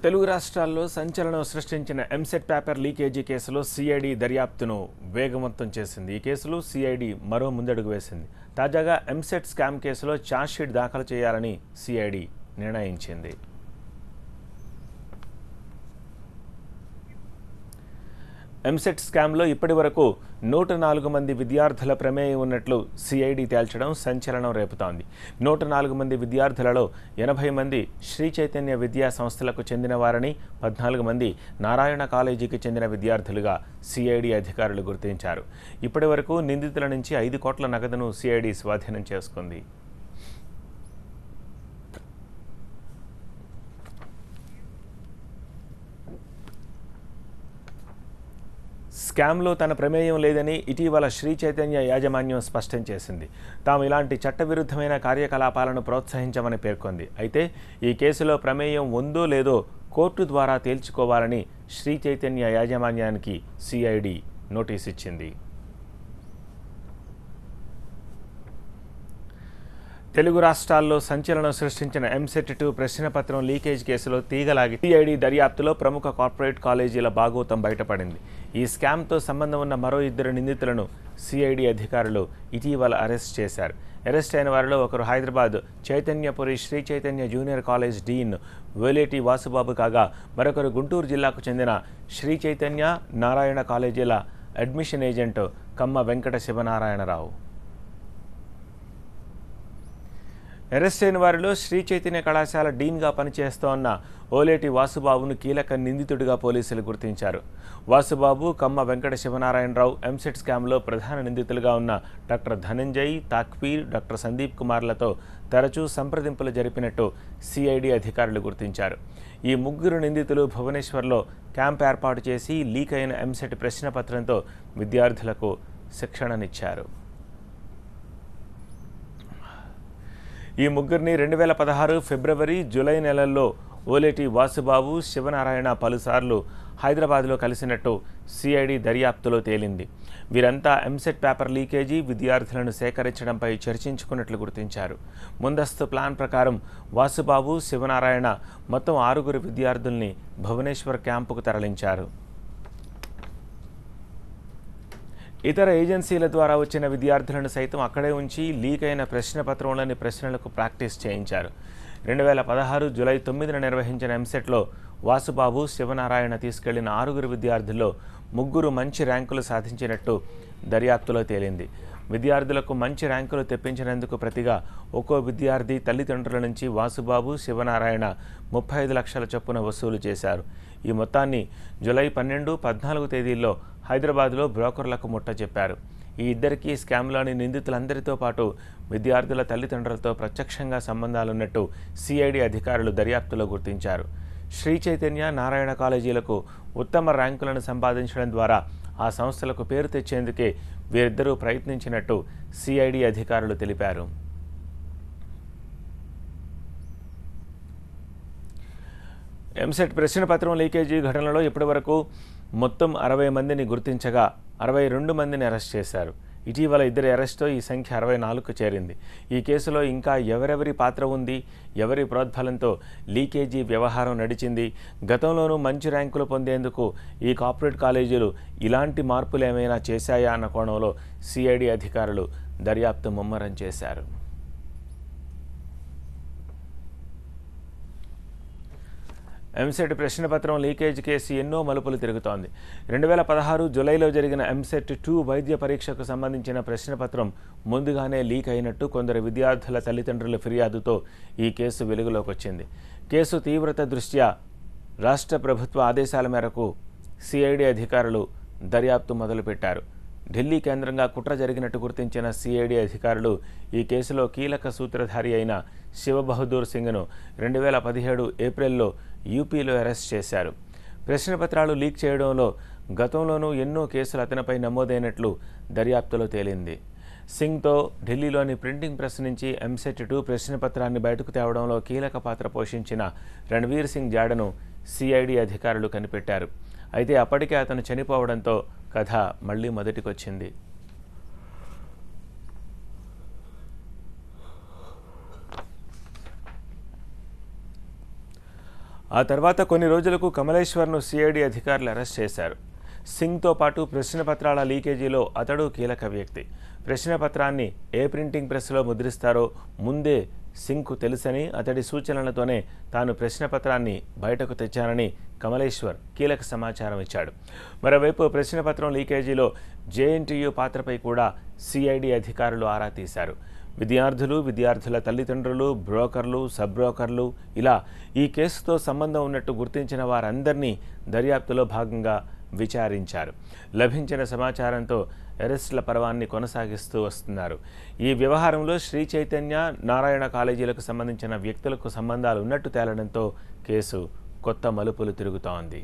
తెలుగు రాష్ట్రాల్లో సంచలనం సృష్టించిన ఎంసెట్ పేపర్ లీకేజీ కేసులో సిఐడి దర్యాప్తును వేగవంతం చేసింది. ఈ కేసులో సిఐడి మరో ముందడుగు వేసింది. తాజాగా ఎంసెట్ స్కామ్ కేసులో ఛార్జ్షీట్ దాఖలు చేయాలని సిఐడి నిర్ణయించింది. ఎంసెట్ స్కామ్లో ఇప్పటి వరకు 104 మంది విద్యార్థుల ప్రమేయం ఉన్నట్లు సిఐడి తేల్చడం సంచలనం రేపుతోంది. 104 మంది విద్యార్థులలో 80 మంది శ్రీ చైతన్య విద్యా సంస్థలకు చెందిన వారని, 14 మంది నారాయణ కాలేజీకి చెందిన విద్యార్థులుగా సిఐడి అధికారులు గుర్తించారు. ఇప్పటి వరకు నిందితుల నుంచి 5 కోట్ల నగదును సిఐడి స్వాధీనం చేసుకుంది. స్కామ్లో తన ప్రమేయం లేదని ఇటీవల శ్రీ చైతన్య యాజమాన్యం స్పష్టం చేసింది. తాము ఇలాంటి చట్టవిరుద్ధమైన కార్యకలాపాలను ప్రోత్సహించమని పేర్కొంది. అయితే ఈ కేసులో ప్రమేయం ఉందో లేదో కోర్టు ద్వారా తేల్చుకోవాలని శ్రీ చైతన్య యాజమాన్యానికి సిఐడి నోటీస్ ఇచ్చింది. తెలుగు రాష్ట్రాల్లో సంచలనం సృష్టించిన ఎంసెట్ 2 ప్రశ్నపత్రం లీకేజ్ కేసులో తీగలాగి సిఐడి దర్యాప్తులో ప్రముఖ కార్పొరేట్ కాలేజీల భాగోతం బయటపడింది. ఈ స్కామ్తో సంబంధం ఉన్న మరో 2 నిందితులను సిఐడి అధికారులు ఇటీవల అరెస్ట్ చేశారు. అరెస్ట్ అయిన వారిలో ఒకరు Hyderabad Chaitanyapuri Sri Chaitanya junior college dean Veleti Vasubabu కాగా, మరొకరు గుంటూరు జిల్లాకు చెందిన శ్రీ చైతన్య నారాయణ కాలేజీల admission agent Kamma Venkata Sivanarayana Rao. Arrest అయిన వారిలో శ్రీ చైతన్య కళాశాల డీన్గా పనిచేస్తోన్న ఓలేటి వాసుబాబును కీలక నిందితుడిగా పోలీసులు గుర్తించారు. వాసుబాబు, కమ్మ వెంకట శివనారాయణరావు ఎంసెట్ స్కామ్లో ప్రధాన నిందితులుగా ఉన్న డాక్టర్ ధనంజయ్, తాక్వీర్, డాక్టర్ సందీప్ కుమార్లతో తరచూ సంప్రదింపులు జరిపినట్టు సిఐడి అధికారులు గుర్తించారు. ఈ ముగ్గురు నిందితులు భువనేశ్వర్లో క్యాంప్ ఏర్పాటు చేసి లీక్ అయిన ఎంసెట్ ప్రశ్నపత్రంతో విద్యార్థులకు శిక్షణనిచ్చారు. ఈ ముగ్గురిని 2016 ఫిబ్రవరి, జూలై నెలల్లో ఓలేటి వాసుబాబు, శివనారాయణ పలుసార్లు హైదరాబాద్లో కలిసినట్టు సిఐడి దర్యాప్తులో తేలింది. వీరంతా ఎంసెట్ పేపర్ లీకేజీ, విద్యార్థులను సేకరించడంపై చర్చించుకున్నట్లు గుర్తించారు. ముందస్తు ప్లాన్ ప్రకారం వాసుబాబు, శివనారాయణ మొత్తం 6 విద్యార్థుల్ని భువనేశ్వర్ క్యాంపుకు తరలించారు. ఇతర ఏజెన్సీల ద్వారా వచ్చిన విద్యార్థులను సైతం అక్కడే ఉంచి లీక్ అయిన ప్రశ్నపత్రంలోని ప్రశ్నలకు ప్రాక్టీస్ చేయించారు. 2016 జూలై 9న నిర్వహించిన ఎంసెట్లో వాసుబాబు, శివనారాయణ తీసుకెళ్లిన 6 విద్యార్థుల్లో 3 మంచి ర్యాంకులు సాధించినట్టు దర్యాప్తులో తేలింది. విద్యార్థులకు మంచి ర్యాంకులు తెప్పించినందుకు ప్రతిగా ఒక్కో విద్యార్థి తల్లిదండ్రుల నుంచి వాసుబాబు, శివనారాయణ 35 లక్షల చొప్పున వసూలు చేశారు. ఈ మొత్తాన్ని జూలై 12, 14 తేదీల్లో హైదరాబాద్లో బ్రోకర్లకు ముట్టజెప్పారు. ఈ ఇద్దరికీ స్కామ్లోని నిందితులందరితో పాటు విద్యార్థుల తల్లిదండ్రులతో ప్రత్యక్షంగా సంబంధాలున్నట్టు సిఐడి అధికారులు దర్యాప్తులో గుర్తించారు. శ్రీ చైతన్య, నారాయణ కాలేజీలకు ఉత్తమ ర్యాంకులను సంపాదించడం ద్వారా ఆ సంస్థలకు పేరు తెచ్చేందుకే వీరిద్దరూ ప్రయత్నించినట్టు సిఐడి అధికారులు తెలిపారు. ఎంసెట్ ప్రశ్నపత్రం లీకేజీ ఘటనలో ఇప్పటివరకు మొత్తం 60 మందిని గుర్తించగా 62 మందిని అరెస్ట్ చేశారు. ఇటీవల 2 అరెస్టుతో ఈ సంఖ్య 64కు చేరింది. ఈ కేసులో ఇంకా ఎవరెవరి పాత్ర ఉంది, ఎవరి ప్రోద్బలంతో లీకేజీ వ్యవహారం నడిచింది, గతంలోనూ మంచి ర్యాంకులు పొందేందుకు ఈ కార్పొరేట్ కాలేజీలు ఇలాంటి మార్పులు ఏమైనా చేశాయా అన్న కోణంలో సిఐడి అధికారులు దర్యాప్తు ముమ్మరం చేశారు. ఎంసెట్ ప్రశ్నపత్రం లీకేజ్ కేసు ఎన్నో మలుపులు తిరుగుతోంది. 2016 జూలైలో జరిగిన ఎంసెట్ 2 వైద్య పరీక్షకు సంబంధించిన ప్రశ్నపత్రం ముందుగానే లీక్ అయినట్టు కొందరు విద్యార్థుల తల్లిదండ్రుల ఫిర్యాదుతో ఈ కేసు వెలుగులోకి వచ్చింది. కేసు తీవ్రత దృష్ట్యా రాష్ట్ర ప్రభుత్వ ఆదేశాల మేరకు సిఐడి అధికారులు దర్యాప్తు మొదలుపెట్టారు. ఢిల్లీ కేంద్రంగా కుట్ర జరిగినట్టు గుర్తించిన సిఐడి అధికారులు ఈ కేసులో కీలక సూత్రధారి అయిన శివబహదూర్ సింగ్ను 2017 ఏప్రిల్లో యూపీలో అరెస్ట్ చేశారు. ప్రశ్నపత్రాలు లీక్ చేయడంలో గతంలోనూ ఎన్నో కేసులు అతనిపై నమోదైనట్లు దర్యాప్తులో తేలింది. సింగ్తో ఢిల్లీలోని ప్రింటింగ్ ప్రెస్ నుంచి ఎంసెట్ 2 ప్రశ్నపత్రాన్ని బయటకు తేవడంలో కీలక పాత్ర పోషించిన రణ్వీర్ సింగ్ జాడను సిఐడి అధికారులు కనిపెట్టారు. అయితే అప్పటికే అతను చనిపోవడంతో కథ మళ్లీ మొదటికొచ్చింది. ఆ తర్వాత కొన్ని రోజులకు కమలేశ్వర్ను సిఐడి అధికారులు అరెస్ట్ చేశారు. సింగ్తో పాటు ప్రశ్నపత్రాల లీకేజీలో అతడు కీలక వ్యక్తి. ప్రశ్నపత్రాన్ని ఏ ప్రింటింగ్ ప్రెస్లో ముద్రిస్తారో ముందే సింగ్కు తెలుసని, అతడి సూచనలతోనే తాను ప్రశ్నపత్రాన్ని బయటకు తెచ్చానని కమలేశ్వర్ కీలక సమాచారం ఇచ్చాడు. మరోవైపు ప్రశ్నపత్రం లీకేజీలో జేఎన్టీయూ పాత్రపై కూడా సిఐడి అధికారులు ఆరా తీశారు. విద్యార్థుల తల్లిదండ్రులు, బ్రోకర్లు, సబ్ బ్రోకర్లు ఇలా ఈ కేసుతో సంబంధం ఉన్నట్టు గుర్తించిన వారందరినీ దర్యాప్తులో భాగంగా విచారించారు. లభించిన సమాచారంతో అరెస్టుల పర్వాన్ని కొనసాగిస్తూ వస్తున్నారు. ఈ వ్యవహారంలో శ్రీ చైతన్య, నారాయణ కాలేజీలకు సంబంధించిన వ్యక్తులకు సంబంధాలు ఉన్నట్టు తేలడంతో కేసు కొత్త మలుపులు తిరుగుతోంది.